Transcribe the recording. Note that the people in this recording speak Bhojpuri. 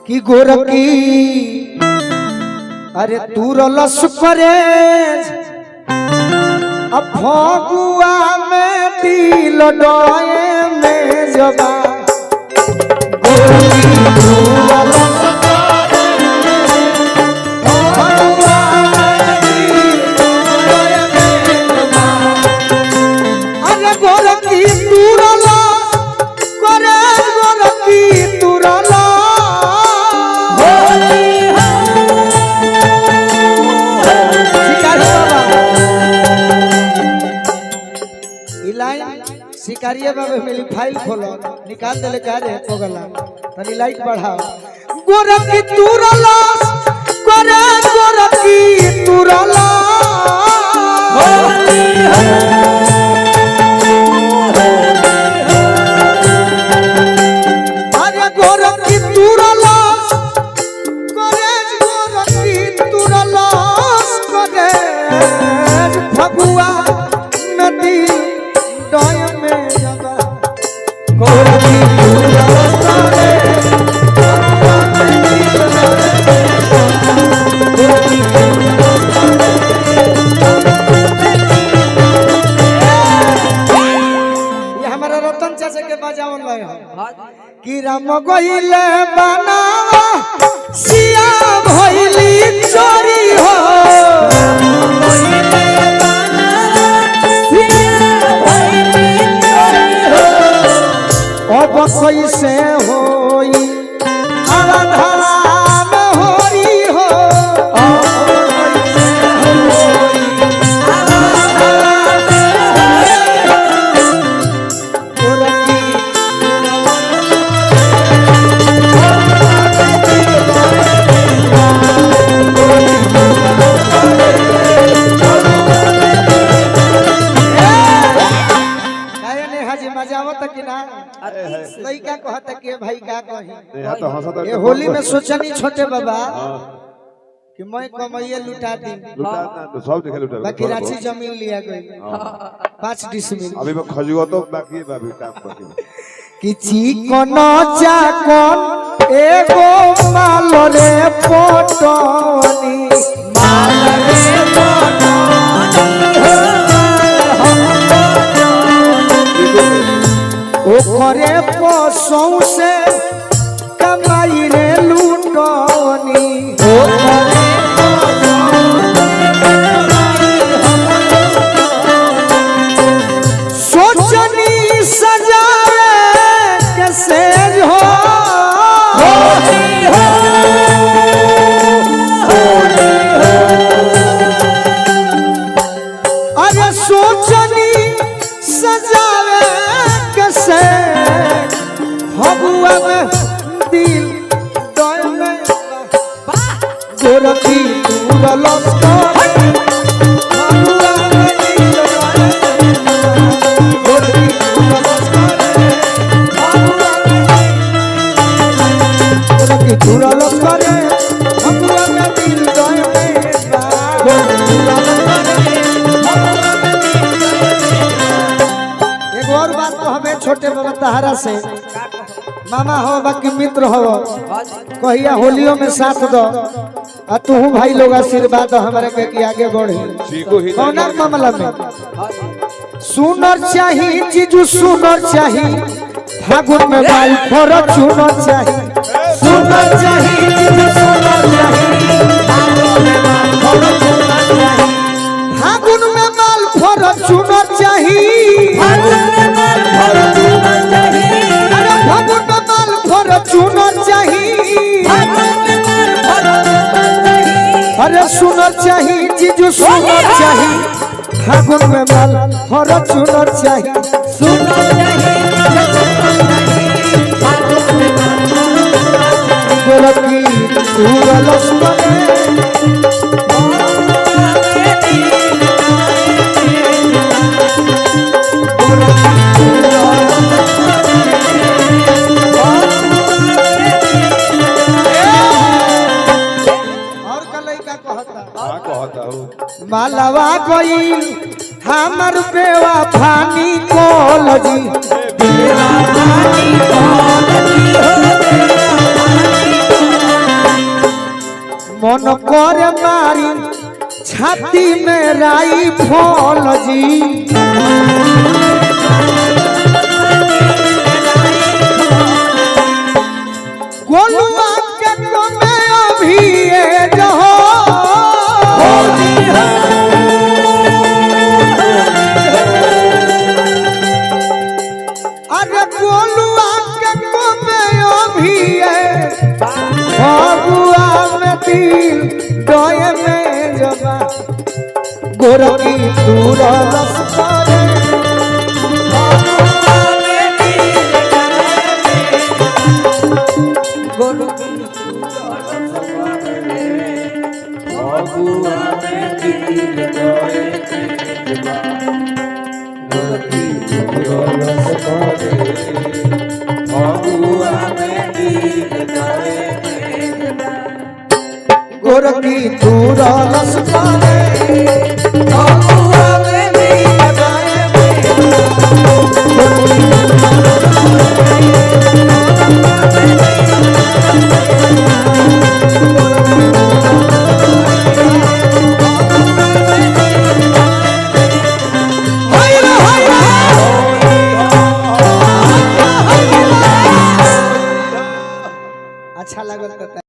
कि गोरकी अरे तू रलस करे अब फगुआ में दिल डोए में जबा गोरकी तू रलस शिकारिया बाबे मिली फाइल खोलो निकाल दे ले का रे पोगला तनी लाइट बढ़ाओ गोरकी तुरला करे गोरकी तुरला अरे गोरकी तुरला करे गोरकी तुरला करे फगुआ नदी डोय में जबा गोरकी तुरला ये हमारा रतन चाचा के बजावन लय है कि राम गइले बनावा सिया भइली चोरी हो अब कैसे होई अवधारा में होरी हो लइका कहता के भाई का कही ये होली में सोचनी छोटे बाबा कि मैं कमाइए लुटा दी तो सब देखे लुटा बाकी रांची जमीन लिया गई 5 डिसमिल अभी मैं खजुआ तो बाकी है अभी काम बाकी कि चिकन चाकन एगो माल रे पोटनी माल रे ओकरे पोसों से कमाई रे लूटनी सोचनी सजावे कैसे हो अरे सोचनी सजावे कैसे फगुआ में दिल डोय में गोरकी तुरलस करे फगुआ में दिल डोय में गोरकी तुरलस करे फगुआ में गोरकी तुरलस करे फगुआ में दिल डोय में गोरकी तुरलस करे एक और बात तो हमें छोटे बाबा तहारा से मामा हो बाकी मित्र हो कहिया होलियों में साथ दो आ तू भाई लोग आशीर्वाद हमारे के कि आगे बढ़ी कौना मामला में सुनर चाही जीजू सुनर चाही फागुन में बाल फोर चुनर चाही सुनर चाही जीजू सुनर चाही फागुन में बाल फोर चुनर चाही फागुन में बाल फोर चुनर चाही अरे फागुन में बाल फोर चुनर चाही अरे सुनर चाही जीजू सुनर चाही फागुन में बाल फोर चुनर चाही सुनर चाही गोरकी तुरलस करे मालवा गई हमर बेवा फानी कॉलेज मन करे मारी छाती में राई फल जी गोलुआ के कमे अभी ये जहो अरे गोलुआ के कमे अभी ये भगुआ में दिल डोए में जबा गोरकी दूर रस करे गोरकी दूर रस करे